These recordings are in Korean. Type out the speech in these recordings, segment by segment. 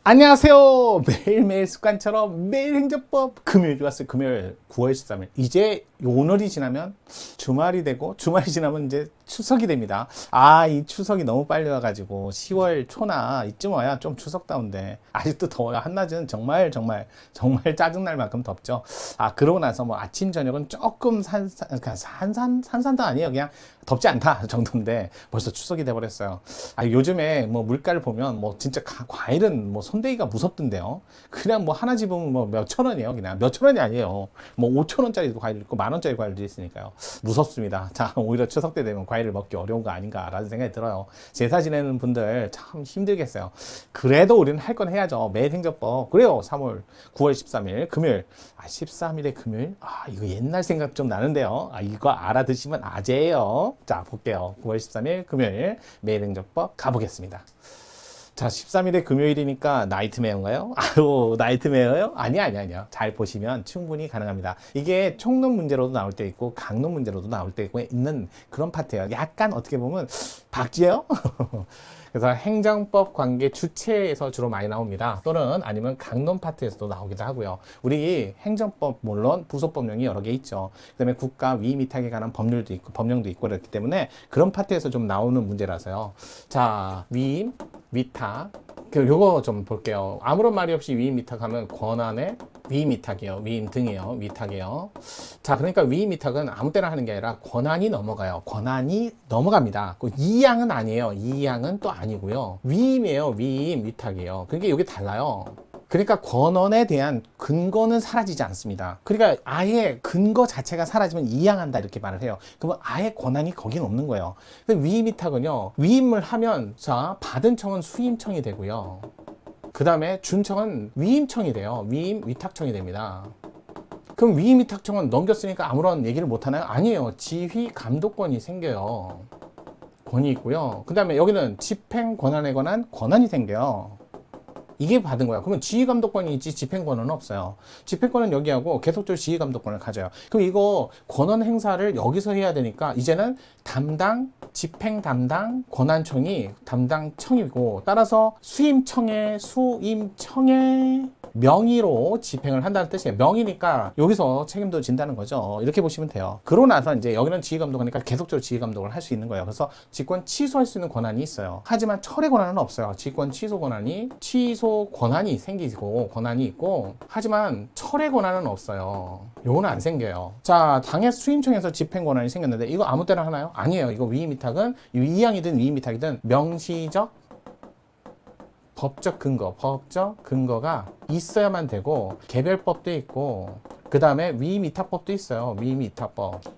안녕하세요. 매일매일 습관처럼 매일 행정법 금요일이 왔어요. 금요일 9월 13일. 이제 오늘이 지나면 주말이 되고 주말이 지나면 이제 추석이 됩니다. 이 추석이 너무 빨리 와가지고 10월 초나 이쯤 와야 좀 추석다운데 아직도 더워요. 한낮은 정말 짜증날 만큼 덥죠. 그러고 나서 뭐 아침 저녁은 조금 산산도 아니에요. 그냥 덥지 않다 정도인데 벌써 추석이 돼버렸어요. 요즘에 뭐 물가를 보면 뭐 진짜 과일은 뭐 손대기가 무섭던데요. 그냥 뭐 하나 집으면 뭐 몇천 원이에요. 그냥 몇천 원이 아니에요. 뭐 5천 원짜리도 과일 있고 만 원짜리 과일도 있으니까요. 무섭습니다. 자, 오히려 추석 때 되면 과일을 먹기 어려운 거 아닌가라는 생각이 들어요. 제사 지내는 분들 참 힘들겠어요. 그래도 우리는 할 건 해야죠. 매일 행정법. 그래요. 9월 13일 금요일. 13일에 금요일. 이거 옛날 생각 좀 나는데요. 이거 알아두시면 아재예요. 자, 볼게요. 9월 13일 금요일 매일 행정법 가보겠습니다. 자, 13일에 금요일이니까 나이트메어인가요? 나이트메어요? 아니야. 잘 보시면 충분히 가능합니다. 이게 총론 문제로도 나올 때 있고 강론 문제로도 나올 때 있는 그런 파트예요. 약간 어떻게 보면 박쥐예요? 그래서 행정법 관계 주체에서 주로 많이 나옵니다. 또는 아니면 강론 파트에서도 나오기도 하고요. 우리 행정법 물론 부속법령이 여러 개 있죠. 그다음에 국가 위임 위탁에 관한 법률도 있고 법령도 있고 그렇기 때문에 그런 파트에서 좀 나오는 문제라서요. 자, 위임 위탁 요거 좀 볼게요. 아무런 말이 없이 위임 위탁하면 권한의 위임 위탁이에요. 위임 등이에요. 위탁이에요. 자, 그러니까 위임 위탁은 아무 때나 하는 게 아니라 권한이 넘어가요. 권한이 넘어갑니다. 이양은 아니에요. 이양은 또 아니고요. 위임이에요. 위임 위탁이에요. 그러니까 이게 달라요. 그러니까 권한에 대한 근거는 사라지지 않습니다. 그러니까 아예 근거 자체가 사라지면 이양한다 이렇게 말을 해요. 그러면 아예 권한이 거긴 없는 거예요. 근데 위임 위탁은요. 위임을 하면 자 받은 청은 수임청이 되고요. 그 다음에 준 청은 위임청이 돼요. 위임 위탁청이 됩니다. 그럼 위임 위탁청은 넘겼으니까 아무런 얘기를 못 하나요? 아니에요. 지휘 감독권이 생겨요. 권이 있고요. 그 다음에 여기는 집행 권한에 관한 권한이 생겨요. 이게 받은 거야. 그러면 지휘감독권이 있지 집행권은 없어요. 집행권은 여기하고 계속적으로 지휘감독권을 가져요. 그럼 이거 권한 행사를 여기서 해야 되니까 이제는 집행 담당 권한청이 담당청이고 따라서 수임청의 명의로 집행을 한다는 뜻이에요. 명의니까 여기서 책임도 진다는 거죠. 이렇게 보시면 돼요. 그러고 나서 이제 여기는 지휘감독하니까 계속적으로 지휘감독을 할 수 있는 거예요. 그래서 직권 취소할 수 있는 권한이 있어요. 하지만 철회 권한은 없어요. 직권 취소 권한이 생기고 권한이 있고 하지만 철회 권한은 없어요. 요거는 안 생겨요. 자, 당의 수임청에서 집행 권한이 생겼는데 이거 아무 때나 하나요? 아니에요. 이거 위임 위탁은 이양이든 위임 위탁이든 명시적 법적 근거가 있어야만 되고 개별법도 있고 그 다음에 위임위탁법도 있어요.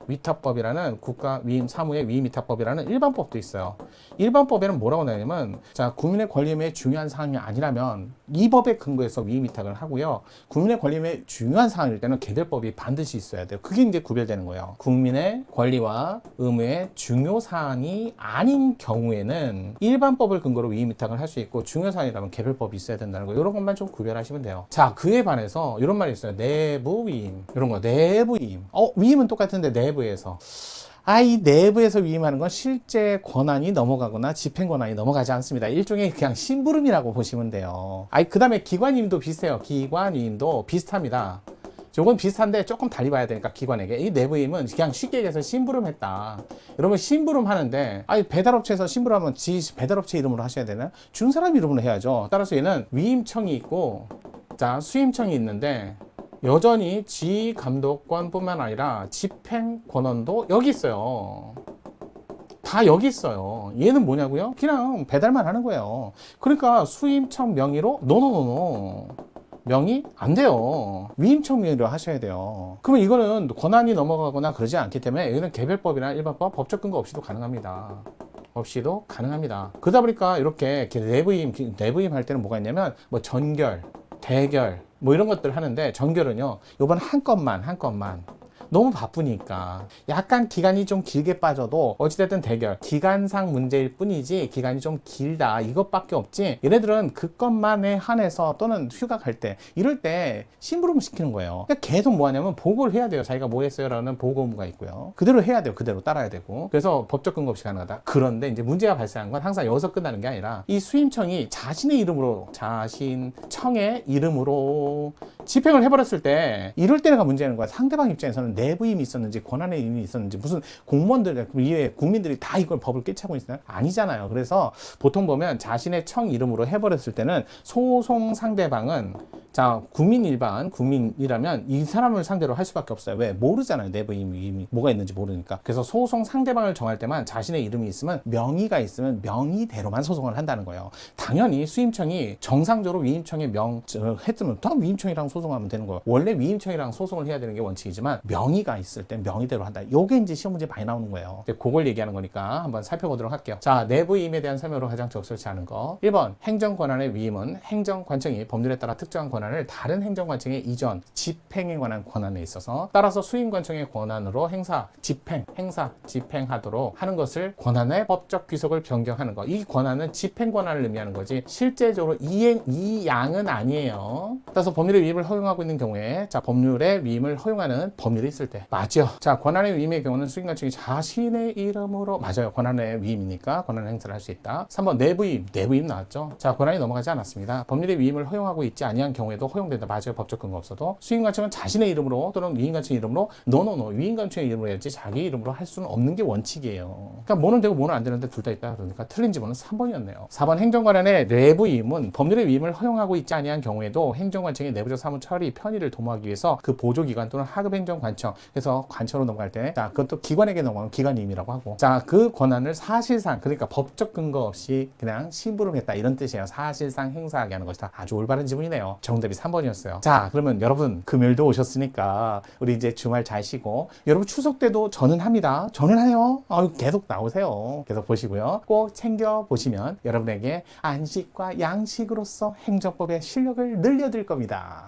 위탁법이라는 국가 위임 사무의 위임위탁법이라는 일반법도 있어요. 일반법에는 뭐라고 나냐면 자 국민의 권리임에 중요한 사항이 아니라면 이 법에 근거해서 위임위탁을 하고요. 국민의 권리임에 중요한 사항일 때는 개별법이 반드시 있어야 돼요. 그게 이제 구별되는 거예요. 국민의 권리와 의무의 중요 사항이 아닌 경우에는 일반법을 근거로 위임위탁을 할 수 있고 중요 사항이라면 개별법이 있어야 된다는 거. 이런 것만 좀 구별하시면 돼요. 자, 그에 반해서 이런 말이 있어요. 내부 위임 이런 거 내부 위임. 위임은 똑같은데 내부에서 이 내부에서 위임하는 건 실제 권한이 넘어가거나 집행 권한이 넘어가지 않습니다. 일종의 그냥 심부름이라고 보시면 돼요. 그 다음에 기관위임도 비슷해요. 기관위임도 비슷합니다. 조금 비슷한데 조금 달리 봐야 되니까 기관에게 이 내부임은 그냥 쉽게 얘기해서 심부름했다. 여러분 심부름 하는데 배달업체에서 심부름하면 배달업체 이름으로 하셔야 되나? 준 사람 이름으로 해야죠. 따라서 얘는 위임청이 있고 자 수임청이 있는데 여전히 지휘감독권뿐만 아니라 집행권한도 여기 있어요. 다 여기 있어요. 얘는 뭐냐고요? 그냥 배달만 하는 거예요. 그러니까 수임청 명의로 노노노노 명의 안 돼요. 위임청 명의로 하셔야 돼요. 그러면 이거는 권한이 넘어가거나 그러지 않기 때문에 여기는 개별법이나 일반법 법적 근거 없이도 가능합니다. 그러다 보니까 이렇게 내부임 할 때는 뭐가 있냐면 뭐 전결, 대결 뭐 이런 것들 하는데 전결은요. 요번 한 건만 너무 바쁘니까. 약간 기간이 좀 길게 빠져도 어찌됐든 대결, 기간상 문제일 뿐이지 기간이 좀 길다 이것밖에 없지, 얘네들은 그것만에 한해서 또는 휴가 갈 때 이럴 때 심부름 시키는 거예요. 그러니까 계속 뭐 하냐면 보고를 해야 돼요. 자기가 뭐 했어요 라는 보고 의무가 있고요. 그대로 해야 돼요. 그대로 따라야 되고. 그래서 법적 근거 없이 가능하다. 그런데 이제 문제가 발생한 건 항상 여기서 끝나는 게 아니라 이 수임청이 자신의 이름으로, 자신 청의 이름으로 집행을 해버렸을 때 이럴 때가 문제는 거야. 상대방 입장에서는 내부임이 있었는지 권한의 임이 있었는지 무슨 공무원들, 이외 국민들이 다 이걸 법을 깨치고 있어요? 아니잖아요. 그래서 보통 보면 자신의 청 이름으로 해버렸을 때는 소송 상대방은 자, 국민 일반 국민이라면 이 사람을 상대로 할 수밖에 없어요. 왜? 모르잖아요. 내부 이미 뭐가 있는지 모르니까. 그래서 소송 상대방을 정할 때만 자신의 이름이 있으면, 명의가 있으면 명의대로만 소송을 한다는 거예요. 당연히 수임청이 정상적으로 위임청에 했으면 다 위임청이랑 소송하면 되는 거예요. 원래 위임청이랑 소송을 해야 되는 게 원칙이지만 명의가 있을 때 명의대로 한다. 요게 이제 시험 문제 많이 나오는 거예요. 그걸 얘기하는 거니까 한번 살펴보도록 할게요. 자, 내부 위임에 대한 설명으로 가장 적절치 않은 거. 1번, 행정권한의 위임은 행정관청이 법률에 따라 특정한 권한을 다른 행정관청에 이전, 집행에 관한 권한에 있어서 따라서 수임관청의 권한으로 집행하도록 하는 것을 권한의 법적 귀속을 변경하는 것. 이 권한은 집행 권한을 의미하는 거지 실제적으로 이 양은 아니에요. 따라서 법률의 위임을 허용하고 있는 경우에, 자, 법률의 위임을 허용하는 법률이 있을 때 맞죠. 자, 권한의 위임의 경우는 수임관청이 자신의 이름으로, 맞아요. 권한의 위임이니까 권한 행사를 할 수 있다. 3번 내부임 나왔죠. 자, 권한이 넘어가지 않았습니다. 법률의 위임을 허용하고 있지 아니한 경우에도 허용된다. 맞아요. 법적 근거 없어도. 수임관청은 자신의 이름으로 또는 위임관청 이름으로 위임관청의 이름으로 해야지 자기 이름으로 할 수는 없는 게 원칙이에요. 그러니까 뭐는 되고 뭐는 안 되는데 둘 다 있다. 그러니까 틀린 지문은 3번이었네요. 4번 행정관한의 내부 위임은 법률의 위임을 허용하고 있지 아니한 경우에도 행정관청의 내부적 사무 처리 편의를 도모하기 위해서 그 보조기관 또는 하급행정관청, 그래서 관청으로 넘어갈 때, 자, 그것도 기관에게 넘어가면 기관임이라고 하고, 자, 그 권한을 사실상, 그러니까 법적 근거 없이 그냥 심부름했다 이런 뜻이에요. 사실상 행사하게 하는 것이다. 아주 올바른 지문이네요. 정답이 3번이었어요. 자, 그러면 여러분 금요일도 오셨으니까 우리 이제 주말 잘 쉬고, 여러분 추석 때도 저는 합니다. 저는 해요. 계속 나오세요. 계속 보시고요. 꼭 챙겨 보시면 여러분에게 안식과 양식으로서 행정법의 실력을 늘려드릴 겁니다.